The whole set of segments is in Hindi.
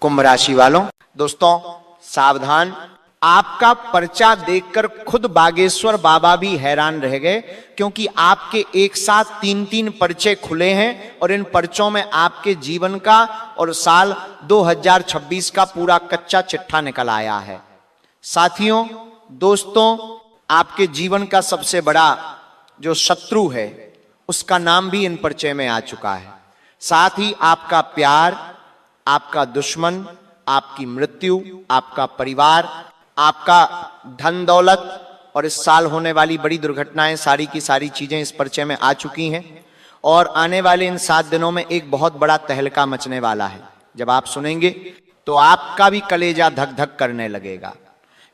कुंभ राशि वालों, दोस्तों सावधान, आपका पर्चा देखकर खुद बागेश्वर बाबा भी हैरान रह गए, क्योंकि आपके एक साथ 3-3 पर्चे खुले हैं और इन पर्चों में आपके जीवन का और साल 2026 का पूरा कच्चा चिट्ठा निकल आया है। साथियों, दोस्तों, आपके जीवन का सबसे बड़ा जो शत्रु है उसका नाम भी इन पर्चे में आ चुका है। साथ ही आपका प्यार, आपका दुश्मन, आपकी मृत्यु, आपका परिवार, आपका धन दौलत और इस साल होने वाली बड़ी दुर्घटनाएं, सारी की सारी चीजें इस पर्चे में आ चुकी हैं। और आने वाले इन 7 दिनों में एक बहुत बड़ा तहलका मचने वाला है। जब आप सुनेंगे तो आपका भी कलेजा धक धक करने लगेगा,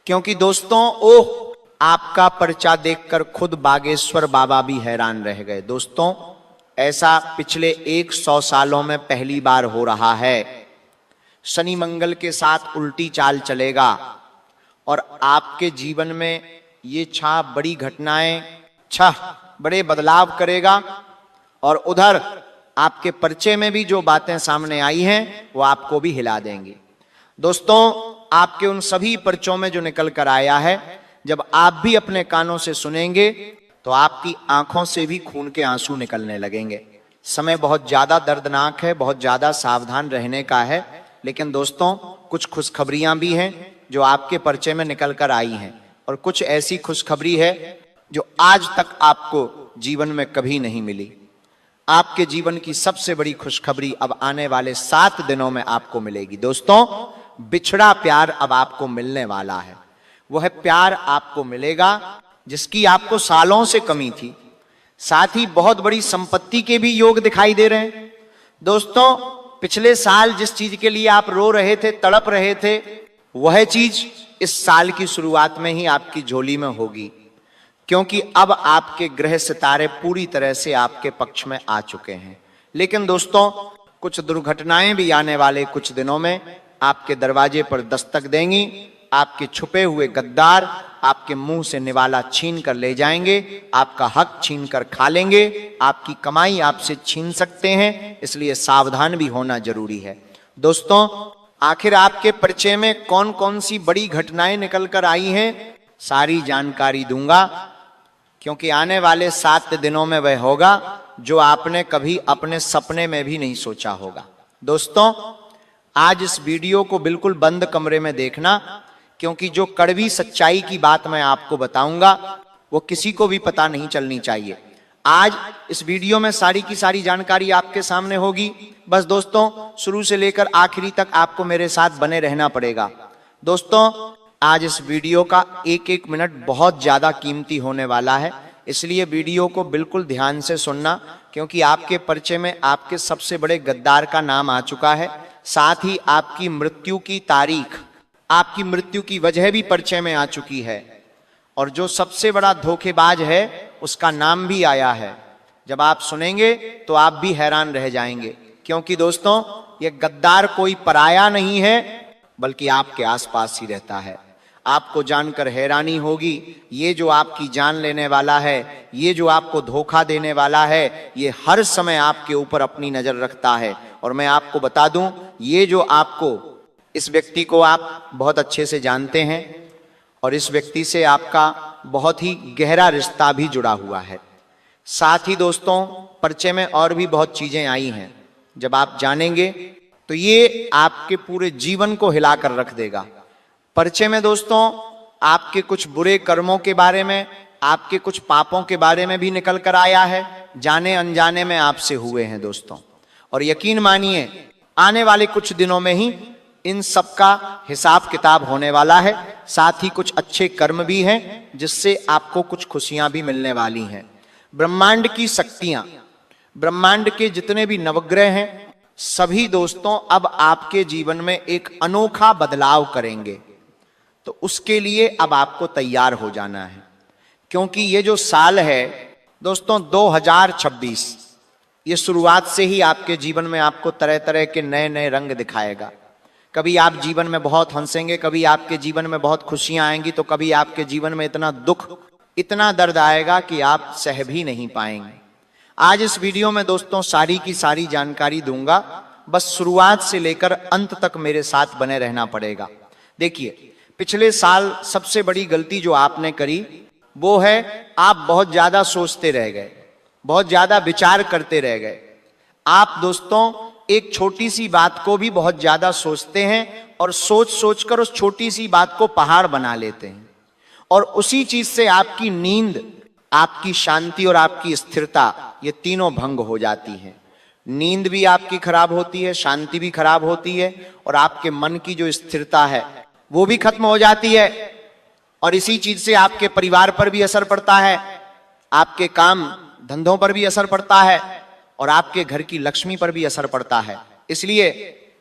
क्योंकि दोस्तों ओह, आपका पर्चा देखकर खुद बागेश्वर बाबा भी हैरान रह गए। दोस्तों, ऐसा पिछले 100 सालों में पहली बार हो रहा है। शनि मंगल के साथ उल्टी चाल चलेगा और आपके जीवन में ये बड़ी घटनाएं बड़े बदलाव करेगा। और उधर आपके पर्चे में भी जो बातें सामने आई हैं वो आपको भी हिला देंगी। दोस्तों, आपके उन सभी पर्चों में जो निकल कर आया है, जब आप भी अपने कानों से सुनेंगे तो आपकी आंखों से भी खून के आंसू निकलने लगेंगे। समय बहुत ज्यादा दर्दनाक है, बहुत ज्यादा सावधान रहने का है। लेकिन दोस्तों, कुछ खुशखबरियां भी हैं जो आपके पर्चे में निकल कर आई हैं, और कुछ ऐसी खुशखबरी है जो आज तक आपको जीवन में कभी नहीं मिली। आपके जीवन की सबसे बड़ी खुशखबरी अब आने वाले 7 दिनों में आपको मिलेगी। दोस्तों, बिछड़ा प्यार अब आपको मिलने वाला है। वह प्यार आपको मिलेगा जिसकी आपको सालों से कमी थी। साथ ही बहुत बड़ी संपत्ति के भी योग दिखाई दे रहे हैं। दोस्तों, पिछले साल जिस चीज के लिए आप रो रहे थे, तड़प रहे थे, वह चीज इस साल की शुरुआत में ही आपकी झोली में होगी, क्योंकि अब आपके ग्रह सितारे पूरी तरह से आपके पक्ष में आ चुके हैं। लेकिन दोस्तों, कुछ दुर्घटनाएं भी आने वाले कुछ दिनों में आपके दरवाजे पर दस्तक देंगी। आपके छुपे हुए गद्दार आपके मुंह से निवाला छीन कर ले जाएंगे, आपका हक छीन कर खा लेंगे, आपकी कमाई आपसे छीन सकते हैं। इसलिए सावधान भी होना जरूरी है। दोस्तों, आखिर आपके पर्चे में कौन कौन सी बड़ी घटनाएं निकल कर आई हैं, सारी जानकारी दूंगा, क्योंकि आने वाले 7 दिनों में वह होगा जो आपने कभी अपने सपने में भी नहीं सोचा होगा। दोस्तों, आज इस वीडियो को बिल्कुल बंद कमरे में देखना, क्योंकि जो कड़वी सच्चाई की बात मैं आपको बताऊंगा वो किसी को भी पता नहीं चलनी चाहिए। आज इस वीडियो में सारी की सारी जानकारी आपके सामने होगी। बस दोस्तों, शुरू से लेकर आखिरी तक आपको मेरे साथ बने रहना पड़ेगा। दोस्तों, आज इस वीडियो का एक एक मिनट बहुत ज्यादा कीमती होने वाला है, इसलिए वीडियो को बिल्कुल ध्यान से सुनना, क्योंकि आपके पर्चे में आपके सबसे बड़े गद्दार का नाम आ चुका है। साथ ही आपकी मृत्यु की तारीख, आपकी मृत्यु की वजह भी पर्चे में आ चुकी है, और जो सबसे बड़ा धोखेबाज है उसका नाम भी आया है। जब आप सुनेंगे तो आप भी हैरान रह जाएंगे, क्योंकि दोस्तों, ये गद्दार कोई पराया नहीं है, बल्कि आपके आसपास ही रहता है। आपको जानकर हैरानी होगी, ये जो आपकी जान लेने वाला है, ये जो आपको धोखा देने वाला है, ये हर समय आपके ऊपर अपनी नजर रखता है। और मैं आपको बता दूं, ये जो आपको, इस व्यक्ति को आप बहुत अच्छे से जानते हैं और इस व्यक्ति से आपका बहुत ही गहरा रिश्ता भी जुड़ा हुआ है। साथ ही दोस्तों, पर्चे में और भी बहुत चीजें आई हैं, जब आप जानेंगे तो ये आपके पूरे जीवन को हिलाकर रख देगा। पर्चे में दोस्तों, आपके कुछ बुरे कर्मों के बारे में, आपके कुछ पापों के बारे में भी निकल कर आया है, जाने अनजाने में आपसे हुए हैं दोस्तों। और यकीन मानिए, आने वाले कुछ दिनों में ही इन सब का हिसाब किताब होने वाला है। साथ ही कुछ अच्छे कर्म भी हैं जिससे आपको कुछ खुशियां भी मिलने वाली हैं। ब्रह्मांड की शक्तियां, ब्रह्मांड के जितने भी नवग्रह हैं, सभी दोस्तों अब आपके जीवन में एक अनोखा बदलाव करेंगे। तो उसके लिए अब आपको तैयार हो जाना है, क्योंकि ये जो साल है दोस्तों 2026, ये शुरुआत से ही आपके जीवन में आपको तरह तरह के नए नए रंग दिखाएगा। कभी आप जीवन में बहुत हंसेंगे, कभी आपके जीवन में बहुत खुशियां आएंगी, तो कभी आपके जीवन में इतना दुख, इतना दर्द आएगा कि आप सह भी नहीं पाएंगे। आज इस वीडियो में दोस्तों सारी की सारी जानकारी दूंगा। बस शुरुआत से लेकर अंत तक मेरे साथ बने रहना पड़ेगा। देखिए, पिछले साल सबसे बड़ी गलती जो आपने करी वो है आप बहुत ज्यादा सोचते रह गए, बहुत ज्यादा विचार करते रह गए। आप दोस्तों एक छोटी सी बात को भी बहुत ज्यादा सोचते हैं और सोच सोचकर उस छोटी सी बात को पहाड़ बना लेते हैं, और उसी चीज से आपकी नींद, आपकी शांति और आपकी स्थिरता, ये तीनों भंग हो जाती है। नींद भी आपकी खराब होती है, शांति भी खराब होती है, और आपके मन की जो स्थिरता है वो भी खत्म हो जाती है। और इसी चीज से आपके परिवार पर भी असर पड़ता है, आपके काम धंधों पर भी असर पड़ता है, और आपके घर की लक्ष्मी पर भी असर पड़ता है। इसलिए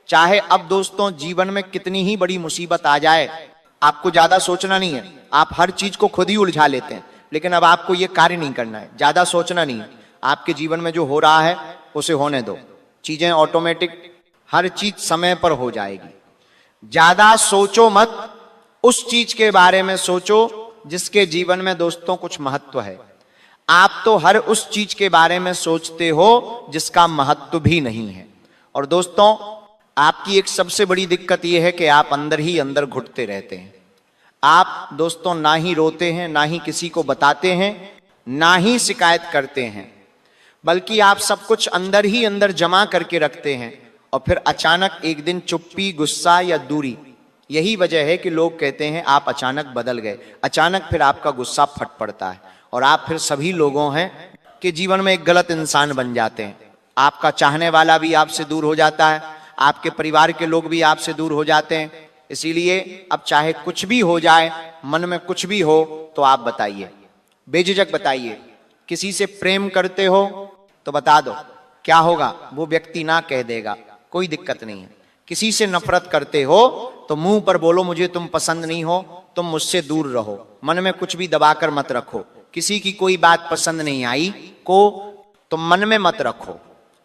चाहे अब दोस्तों जीवन में कितनी ही बड़ी मुसीबत आ जाए, आपको ज्यादा सोचना नहीं है। आप हर चीज को खुद ही उलझा लेते हैं, लेकिन अब आपको यह कार्य नहीं करना है, ज्यादा सोचना नहीं है। आपके जीवन में जो हो रहा है उसे होने दो, चीजें ऑटोमेटिक, हर चीज समय पर हो जाएगी। ज्यादा सोचो मत, उस चीज के बारे में सोचो जिसके जीवन में दोस्तों कुछ महत्व है। आप तो हर उस चीज के बारे में सोचते हो जिसका महत्व भी नहीं है। और दोस्तों आपकी एक सबसे बड़ी दिक्कत यह है कि आप अंदर ही अंदर घुटते रहते हैं। आप दोस्तों ना ही रोते हैं, ना ही किसी को बताते हैं, ना ही शिकायत करते हैं, बल्कि आप सब कुछ अंदर ही अंदर जमा करके रखते हैं। और फिर अचानक एक दिन चुप्पी, गुस्सा या दूरी, यही वजह है कि लोग कहते हैं आप अचानक बदल गए। अचानक फिर आपका गुस्सा फट पड़ता है और आप फिर सभी लोगों हैं कि जीवन में एक गलत इंसान बन जाते हैं। आपका चाहने वाला भी आपसे दूर हो जाता है, आपके परिवार के लोग भी आपसे दूर हो जाते हैं। इसीलिए अब चाहे कुछ भी हो जाए, मन में कुछ भी हो, तो आप बताइए, बेझिझक बताइए। किसी से प्रेम करते हो तो बता दो, क्या होगा, वो व्यक्ति ना कह देगा, कोई दिक्कत नहीं है। किसी से नफरत करते हो तो मुंह पर बोलो मुझे तुम पसंद नहीं हो, तुम मुझसे दूर रहो। मन में कुछ भी दबाकर मत रखो। किसी की कोई बात पसंद नहीं आई को तो मन में मत रखो,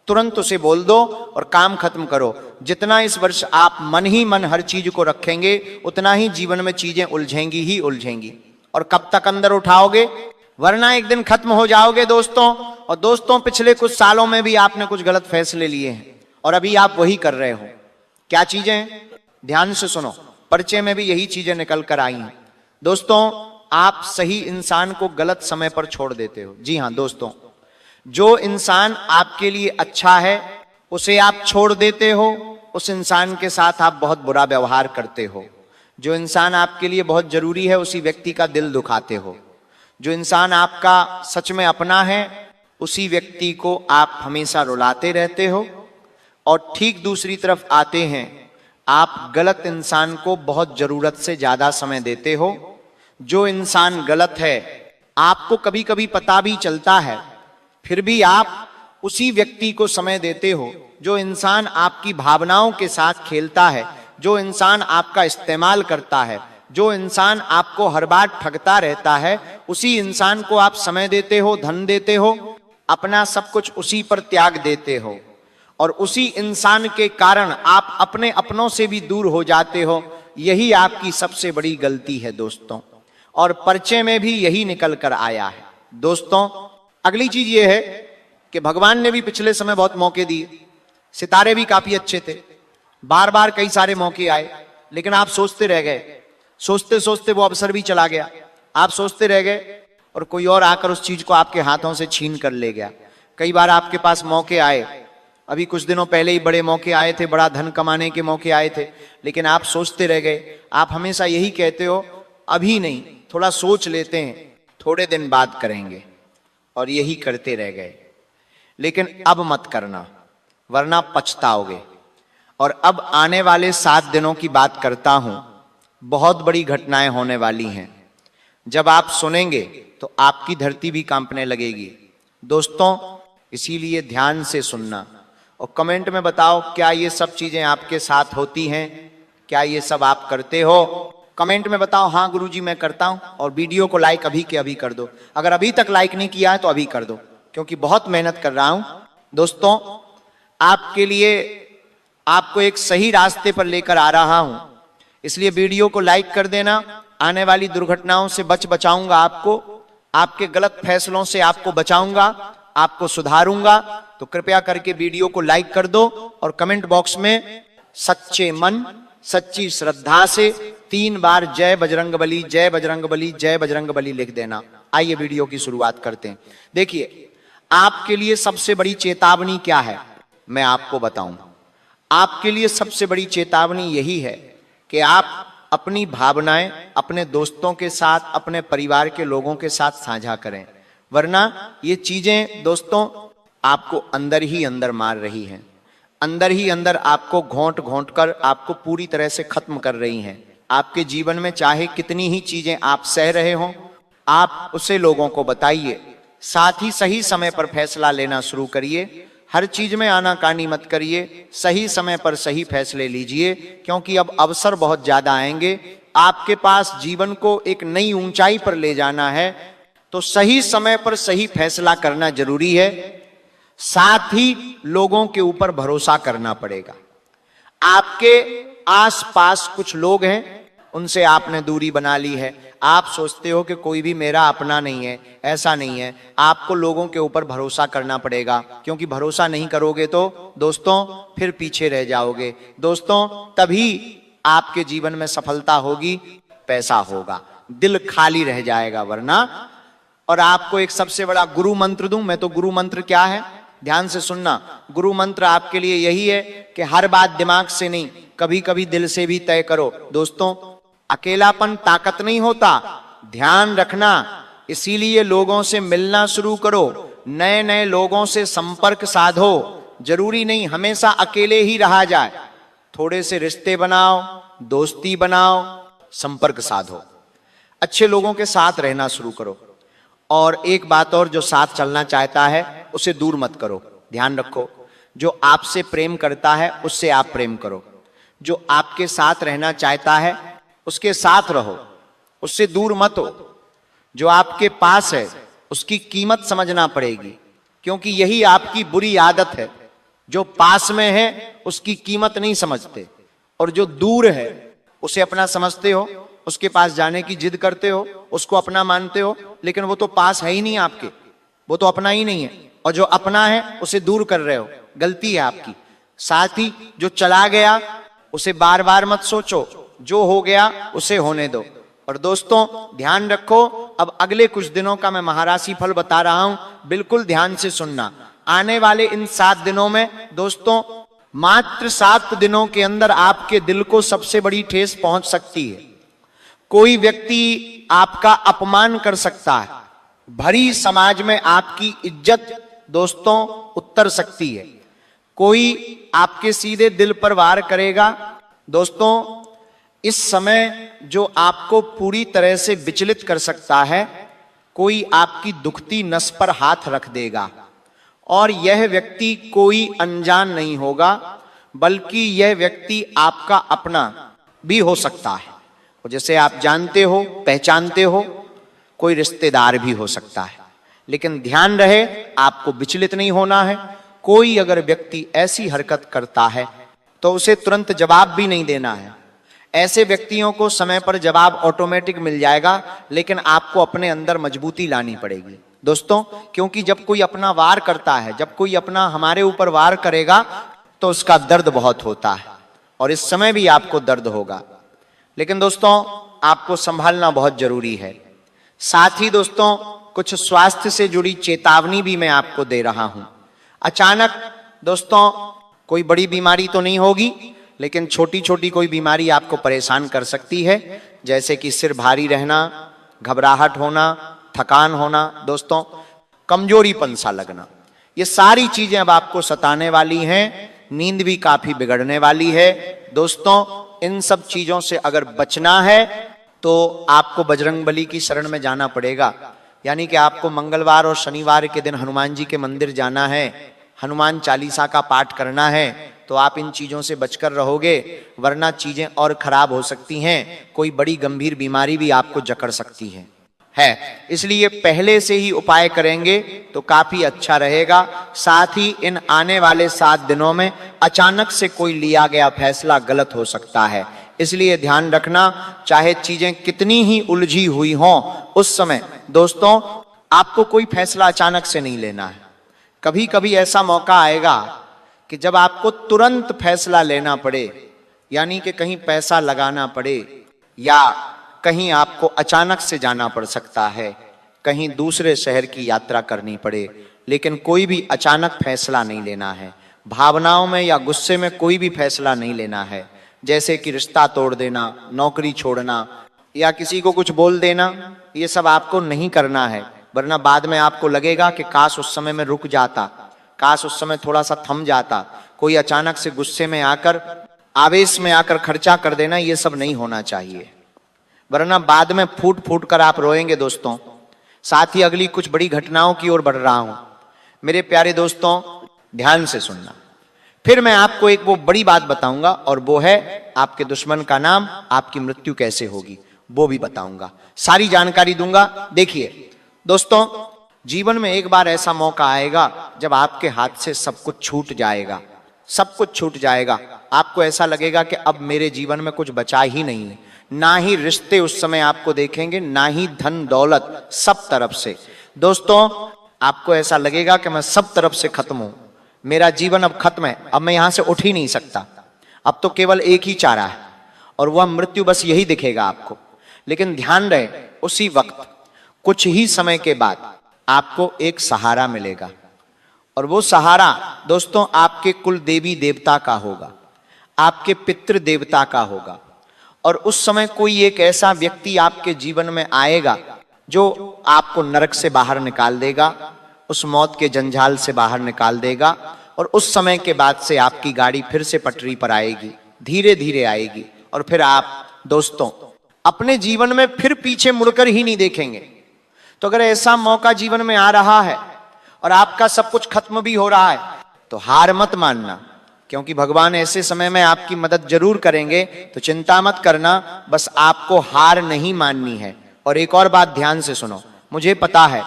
तुरंत उसे बोल दो और काम खत्म करो। जितना इस वर्ष आप मन ही मन हर चीज को रखेंगे, उतना ही जीवन में चीजें उलझेंगी ही उलझेंगी। और कब तक अंदर उठाओगे, वरना एक दिन खत्म हो जाओगे दोस्तों। और दोस्तों पिछले कुछ सालों में भी आपने कुछ गलत फैसले लिए हैं और अभी आप वही कर रहे हो। क्या चीजें, ध्यान से सुनो, पर्चे में भी यही चीजें निकल कर आई हैं। दोस्तों आप सही इंसान को गलत समय पर छोड़ देते हो। जी हां दोस्तों, जो इंसान आपके लिए अच्छा है उसे आप छोड़ देते हो, उस इंसान के साथ आप बहुत बुरा व्यवहार करते हो। जो इंसान आपके लिए बहुत जरूरी है उसी व्यक्ति का दिल दुखाते हो। जो इंसान आपका सच में अपना है उसी व्यक्ति को आप हमेशा रुलाते रहते हो। और ठीक दूसरी तरफ आते हैं, आप गलत इंसान को बहुत जरूरत से ज्यादा समय देते हो। जो इंसान गलत है आपको कभी कभी पता भी चलता है, फिर भी आप उसी व्यक्ति को समय देते हो। जो इंसान आपकी भावनाओं के साथ खेलता है, जो इंसान आपका इस्तेमाल करता है, जो इंसान आपको हर बार ठगता रहता है, उसी इंसान को आप समय देते हो, धन देते हो, अपना सब कुछ उसी पर त्याग देते हो। और उसी इंसान के कारण आप अपने अपनों से भी दूर हो जाते हो। यही आपकी सबसे बड़ी गलती है दोस्तों, और पर्चे में भी यही निकल कर आया है। दोस्तों अगली चीज ये है कि भगवान ने भी पिछले समय बहुत मौके दिए, सितारे भी काफी अच्छे थे, बार बार कई सारे मौके आए, लेकिन आप सोचते रह गए। सोचते सोचते वो अवसर भी चला गया, आप सोचते रह गए और कोई और आकर उस चीज को आपके हाथों से छीन कर ले गया। कई बार आपके पास मौके आए, अभी कुछ दिनों पहले ही बड़े मौके आए थे, बड़ा धन कमाने के मौके आए थे, लेकिन आप सोचते रह गए। आप हमेशा यही कहते हो अभी नहीं, थोड़ा सोच लेते हैं, थोड़े दिन बाद करेंगे, और यही करते रह गए। लेकिन अब मत करना, वरना पछताओगे। और अब आने वाले 7 दिनों की बात करता हूं, बहुत बड़ी घटनाएं होने वाली हैं। जब आप सुनेंगे तो आपकी धरती भी कांपने लगेगी दोस्तों। इसीलिए ध्यान से सुनना और कमेंट में बताओ, क्या ये सब चीजें आपके साथ होती हैं? क्या ये सब आप करते हो? कमेंट में बताओ हाँ गुरुजी मैं करता हूं। और वीडियो को लाइक अभी के अभी कर दो। अगर अभी तक लाइक नहीं किया है तो अभी कर दो, क्योंकि बहुत मेहनत कर रहा हूं दोस्तों आपके लिए। आपको एक सही रास्ते पर लेकर आ रहा हूं, इसलिए वीडियो को लाइक कर देना। आने वाली दुर्घटनाओं से बचाऊंगा आपको, आपके गलत फैसलों से आपको बचाऊंगा। आपको सुधारूंगा, तो कृपया करके वीडियो को लाइक कर दो और कमेंट बॉक्स में सच्चे मन सच्ची श्रद्धा से 3 बार जय बजरंगबली जय बजरंगबली जय बजरंगबली लिख देना। आइए वीडियो की शुरुआत करते हैं। देखिए, आपके लिए सबसे बड़ी चेतावनी क्या है, मैं आपको बताऊं। आपके लिए सबसे बड़ी चेतावनी यही है कि आप अपनी भावनाएं अपने दोस्तों के साथ, अपने परिवार के लोगों के साथ साझा करें, वरना ये चीजें दोस्तों आपको अंदर ही अंदर मार रही हैं, अंदर ही अंदर आपको घोंट घोंट कर आपको पूरी तरह से खत्म कर रही हैं। आपके जीवन में चाहे कितनी ही चीजें आप सह रहे हों, आप उसे लोगों को बताइए। साथ ही सही समय पर फैसला लेना शुरू करिए। हर चीज में आनाकानी मत करिए, सही समय पर सही फैसले लीजिए, क्योंकि अब अवसर बहुत ज्यादा आएंगे। आपके पास जीवन को एक नई ऊंचाई पर ले जाना है, तो सही समय पर सही फैसला करना जरूरी है। साथ ही लोगों के ऊपर भरोसा करना पड़ेगा। आपके आसपास कुछ लोग हैं, उनसे आपने दूरी बना ली है। आप सोचते हो कि कोई भी मेरा अपना नहीं है, ऐसा नहीं है। आपको लोगों के ऊपर भरोसा करना पड़ेगा, क्योंकि भरोसा नहीं करोगे तो दोस्तों फिर पीछे रह जाओगे। दोस्तों तभी आपके जीवन में सफलता होगी, पैसा होगा, दिल खाली रह जाएगा वरना। और आपको एक सबसे बड़ा गुरु मंत्र दूं मैं, तो गुरु मंत्र क्या है ध्यान से सुनना। गुरु मंत्र आपके लिए यही है कि हर बात दिमाग से नहीं, कभी कभी दिल से भी तय करो। दोस्तों अकेलापन ताकत नहीं होता, ध्यान रखना। इसीलिए लोगों से मिलना शुरू करो, नए नए लोगों से संपर्क साधो। जरूरी नहीं हमेशा अकेले ही रहा जाए, थोड़े से रिश्ते बनाओ, दोस्ती बनाओ, संपर्क साधो, अच्छे लोगों के साथ रहना शुरू करो। और एक बात और, जो साथ चलना चाहता है उसे दूर मत करो। ध्यान रखो, जो आपसे प्रेम करता है उससे आप प्रेम करो। जो आपके साथ रहना चाहता है उसके साथ रहो, उससे दूर मत हो। जो आपके पास है उसकी कीमत समझना पड़ेगी, क्योंकि यही आपकी बुरी आदत है। जो पास में है उसकी कीमत नहीं समझते, और जो दूर है उसे अपना समझते हो, उसके पास जाने की जिद करते हो, उसको अपना मानते हो, लेकिन वो तो पास है ही नहीं आपके, वो तो अपना ही नहीं है। और जो अपना है उसे दूर कर रहे हो, गलती है आपकी। साथ ही जो चला गया उसे बार बार मत सोचो, जो हो गया उसे होने दो। और दोस्तों ध्यान रखो, अब अगले कुछ दिनों का मैं महाराशि फल बता रहा हूं, बिल्कुल ध्यान से सुनना। आने वाले इन 7 दिनों में दोस्तों, मात्र 7 दिनों के अंदर आपके दिल को सबसे बड़ी ठेस पहुंच सकती है। कोई व्यक्ति आपका अपमान कर सकता है, भरी समाज में आपकी इज्जत दोस्तों उतर सकती है। कोई आपके सीधे दिल पर वार करेगा। दोस्तों इस समय जो आपको पूरी तरह से विचलित कर सकता है, कोई आपकी दुखती नस पर हाथ रख देगा, और यह व्यक्ति कोई अनजान नहीं होगा, बल्कि यह व्यक्ति आपका अपना भी हो सकता है, जैसे आप जानते हो पहचानते हो, कोई रिश्तेदार भी हो सकता है। लेकिन ध्यान रहे, आपको विचलित नहीं होना है। कोई अगर व्यक्ति ऐसी हरकत करता है तो उसे तुरंत जवाब भी नहीं देना है। ऐसे व्यक्तियों को समय पर जवाब ऑटोमेटिक मिल जाएगा, लेकिन आपको अपने अंदर मजबूती लानी पड़ेगी दोस्तों, क्योंकि जब कोई अपना वार करता है, जब कोई अपना हमारे ऊपर वार करेगा तो उसका दर्द बहुत होता है, और इस समय भी आपको दर्द होगा। लेकिन दोस्तों आपको संभालना बहुत जरूरी है। साथ ही दोस्तों कुछ स्वास्थ्य से जुड़ी चेतावनी भी मैं आपको दे रहा हूं। अचानक दोस्तों कोई बड़ी बीमारी तो नहीं होगी, लेकिन छोटी छोटी कोई बीमारी आपको परेशान कर सकती है, जैसे कि सिर भारी रहना, घबराहट होना, थकान होना, दोस्तों कमजोरीपन सा लगना, ये सारी चीजें अब आपको सताने वाली हैं। नींद भी काफी बिगड़ने वाली है। दोस्तों इन सब चीजों से अगर बचना है तो आपको बजरंगबली की शरण में जाना पड़ेगा। यानी कि आपको मंगलवार और शनिवार के दिन हनुमान जी के मंदिर जाना है, हनुमान चालीसा का पाठ करना है, तो आप इन चीजों से बचकर रहोगे, वरना चीजें और खराब हो सकती हैं। कोई बड़ी गंभीर बीमारी भी आपको जकड़ सकती है। इसलिए पहले से ही उपाय करेंगे तो काफी अच्छा रहेगा। साथ ही इन आने वाले 7 दिनों में अचानक से कोई लिया गया फैसला गलत हो सकता है, इसलिए ध्यान रखना। चाहे चीजें कितनी ही उलझी हुई हों, उस समय दोस्तों आपको कोई फैसला अचानक से नहीं लेना है। कभी कभी ऐसा मौका आएगा कि जब आपको तुरंत फैसला लेना पड़े, यानी कि कहीं पैसा लगाना पड़े या कहीं आपको अचानक से जाना पड़ सकता है, कहीं दूसरे शहर की यात्रा करनी पड़े, लेकिन कोई भी अचानक फैसला नहीं लेना है, भावनाओं में या गुस्से में कोई भी फैसला नहीं लेना है। जैसे कि रिश्ता तोड़ देना, नौकरी छोड़ना या किसी को कुछ बोल देना, ये सब आपको नहीं करना है, वरना बाद में आपको लगेगा कि काश उस समय में रुक जाता, काश उस समय थोड़ा सा थम जाता। कोई अचानक से गुस्से में आकर, आवेश में आकर खर्चा कर देना, ये सब नहीं होना चाहिए, वरना बाद में फूट फूट कर आप रोएंगे दोस्तों। साथ ही अगली कुछ बड़ी घटनाओं की ओर बढ़ रहा हूं, मेरे प्यारे दोस्तों ध्यान से सुनना। फिर मैं आपको एक वो बड़ी बात बताऊंगा और वो है आपके दुश्मन का नाम, आपकी मृत्यु कैसे होगी वो भी बताऊंगा, सारी जानकारी दूंगा। देखिए दोस्तों, जीवन में एक बार ऐसा मौका आएगा जब आपके हाथ से सब कुछ छूट जाएगा, सब कुछ छूट जाएगा। आपको ऐसा लगेगा कि अब मेरे जीवन में कुछ बचा ही नहीं है, ना ही रिश्ते उस समय आपको देखेंगे, ना ही धन दौलत, सब तरफ से। दोस्तों आपको ऐसा लगेगा कि मैं सब तरफ से खत्म हूं, मेरा जीवन अब खत्म है, अब मैं यहां से उठ ही नहीं सकता, अब तो केवल एक ही चारा है और वह मृत्यु, बस यही दिखेगा आपको। लेकिन ध्यान रहे, उसी वक्त कुछ ही समय के बाद आपको एक सहारा मिलेगा, और वो सहारा दोस्तों आपके कुल देवी देवता का होगा, आपके पितृ देवता का होगा। और उस समय कोई एक ऐसा व्यक्ति आपके जीवन में आएगा जो आपको नरक से बाहर निकाल देगा, उस मौत के जंजाल से बाहर निकाल देगा, और उस समय के बाद से आपकी गाड़ी फिर से पटरी पर आएगी, धीरे धीरे आएगी, और फिर आप दोस्तों अपने जीवन में फिर पीछे मुड़कर ही नहीं देखेंगे। तो अगर ऐसा मौका जीवन में आ रहा है और आपका सब कुछ खत्म भी हो रहा है, तो हार मत मानना, क्योंकि भगवान ऐसे समय में आपकी मदद जरूर करेंगे, तो चिंता मत करना, बस आपको हार नहीं माननी है। और एक और बात ध्यान से सुनो, मुझे पता है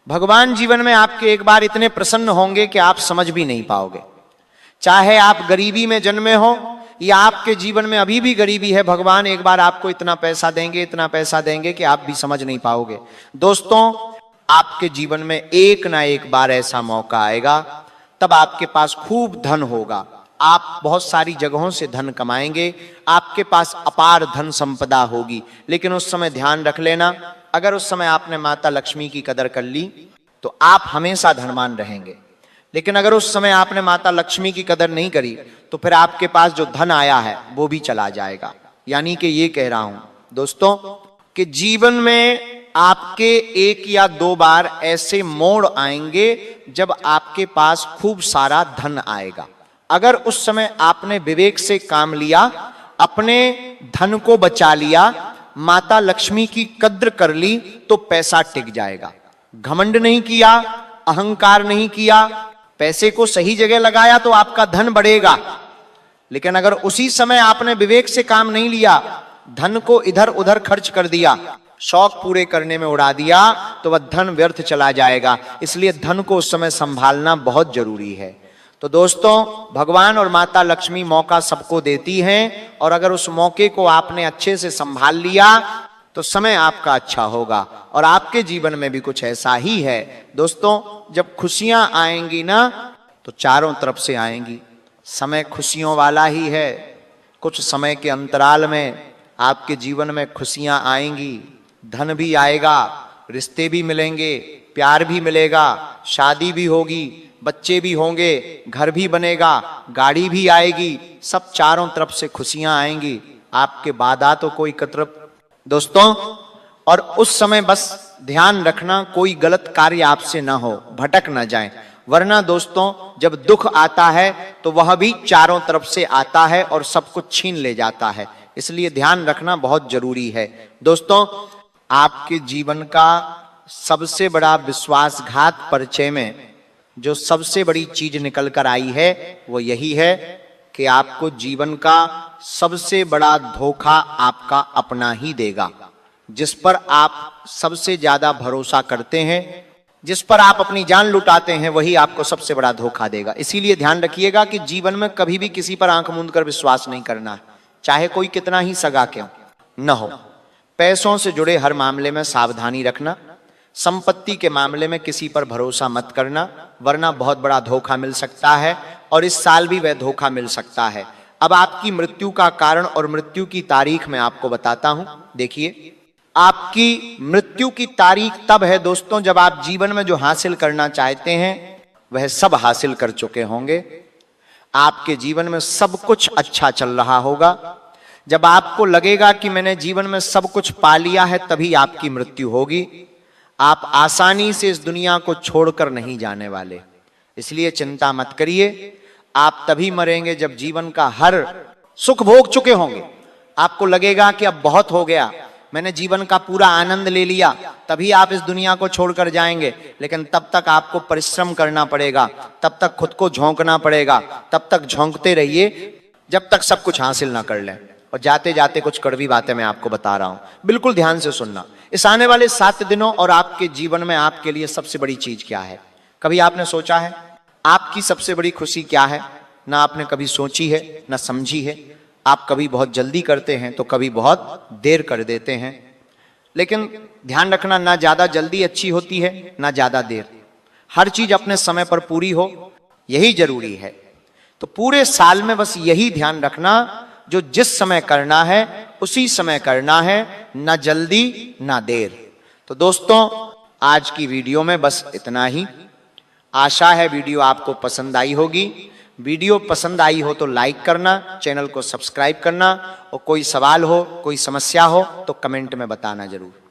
भगवान जीवन में आपके एक बार इतने प्रसन्न होंगे कि आप समझ भी नहीं पाओगे। चाहे आप गरीबी में जन्मे हो या आपके जीवन में अभी भी गरीबी है, भगवान एक बार आपको इतना पैसा देंगे, इतना पैसा देंगे कि आप भी समझ नहीं पाओगे। दोस्तों आपके जीवन में एक ना एक बार ऐसा मौका आएगा, तब आपके पास खूब धन होगा, आप बहुत सारी जगहों से धन कमाएंगे, आपके पास अपार धन संपदा होगी। लेकिन उस समय ध्यान रख लेना, अगर उस समय आपने माता लक्ष्मी की कदर कर ली तो आप हमेशा धनवान रहेंगे, लेकिन अगर उस समय आपने माता लक्ष्मी की कदर नहीं करी तो फिर आपके पास जो धन आया है वो भी चला जाएगा। यानी कि ये कह रहा हूं दोस्तों कि जीवन में आपके एक या दो बार ऐसे मोड़ आएंगे जब आपके पास खूब सारा धन आएगा। अगर उस समय आपने विवेक से काम लिया, अपने धन को बचा लिया, माता लक्ष्मी की कद्र कर ली, तो पैसा टिक जाएगा। घमंड नहीं किया, अहंकार नहीं किया, पैसे को सही जगह लगाया तो आपका धन बढ़ेगा। लेकिन अगर उसी समय आपने विवेक से काम नहीं लिया, धन को इधर उधर खर्च कर दिया, शौक पूरे करने में उड़ा दिया, तो वह धन व्यर्थ चला जाएगा। इसलिए धन को उस समय संभालना बहुत जरूरी है। तो दोस्तों भगवान और माता लक्ष्मी मौका सबको देती हैं, और अगर उस मौके को आपने अच्छे से संभाल लिया तो समय आपका अच्छा होगा। और आपके जीवन में भी कुछ ऐसा ही है दोस्तों, जब खुशियां आएंगी ना तो चारों तरफ से आएंगी। समय खुशियों वाला ही है, कुछ समय के अंतराल में आपके जीवन में खुशियां आएंगी, धन भी आएगा, रिश्ते भी मिलेंगे, प्यार भी मिलेगा, शादी भी होगी, बच्चे भी होंगे, घर भी बनेगा, गाड़ी भी आएगी, सब चारों तरफ से खुशियां आएंगी, आपके बाधा तो कोई कतरब दोस्तों। और उस समय बस ध्यान रखना कोई गलत कार्य आपसे ना हो, भटक ना जाए, वरना दोस्तों जब दुख आता है तो वह भी चारों तरफ से आता है और सब कुछ छीन ले जाता है। इसलिए ध्यान रखना बहुत जरूरी है। दोस्तों आपके जीवन का सबसे बड़ा विश्वासघात परिचय में जो सबसे बड़ी चीज निकल कर आई है वो यही है कि आपको जीवन का सबसे बड़ा धोखा आपका अपना ही देगा। जिस पर आप सबसे ज्यादा भरोसा करते हैं, जिस पर आप अपनी जान लुटाते हैं, वही आपको सबसे बड़ा धोखा देगा। इसीलिए ध्यान रखिएगा कि जीवन में कभी भी किसी पर आंख मूंद कर विश्वास नहीं करना है, चाहे कोई कितना ही सगा क्यों न हो। पैसों से जुड़े हर मामले में सावधानी रखना, संपत्ति के मामले में किसी पर भरोसा मत करना, वरना बहुत बड़ा धोखा मिल सकता है और इस साल भी वह धोखा मिल सकता है। अब आपकी मृत्यु का कारण और मृत्यु की तारीख मैं आपको बताता हूं। देखिए, आपकी मृत्यु की तारीख तब है दोस्तों जब आप जीवन में जो हासिल करना चाहते हैं वह सब हासिल कर चुके होंगे। आपके जीवन में सब कुछ अच्छा चल रहा होगा। जब आपको लगेगा कि मैंने जीवन में सब कुछ पा लिया है, तभी आपकी मृत्यु होगी। आप आसानी से इस दुनिया को छोड़कर नहीं जाने वाले, इसलिए चिंता मत करिए। आप तभी मरेंगे जब जीवन का हर सुख भोग चुके होंगे। आपको लगेगा कि अब बहुत हो गया, मैंने जीवन का पूरा आनंद ले लिया, तभी आप इस दुनिया को छोड़कर जाएंगे। लेकिन तब तक आपको परिश्रम करना पड़ेगा, तब तक खुद को झोंकना पड़ेगा, तब तक झोंकते रहिए जब तक सब कुछ हासिल ना कर लें। और जाते जाते कुछ कड़वी बातें मैं आपको बता रहा हूं, बिल्कुल ध्यान से सुनना। इस आने वाले 7 दिनों और आपके जीवन में आपके लिए सबसे बड़ी चीज क्या है? कभी आपने सोचा है आपकी सबसे बड़ी खुशी क्या है? ना आपने कभी सोची है, ना समझी है। आप कभी बहुत जल्दी करते हैं तो कभी बहुत देर कर देते हैं। लेकिन ध्यान रखना, ना ज्यादा जल्दी अच्छी होती है ना ज्यादा देर। हर चीज अपने समय पर पूरी हो, यही जरूरी है। तो पूरे साल में बस यही ध्यान रखना, जो जिस समय करना है उसी समय करना है, ना जल्दी ना देर। तो दोस्तों, आज की वीडियो में बस इतना ही। आशा है वीडियो आपको पसंद आई होगी। वीडियो पसंद आई हो तो लाइक करना, चैनल को सब्सक्राइब करना, और कोई सवाल हो, कोई समस्या हो तो कमेंट में बताना जरूर।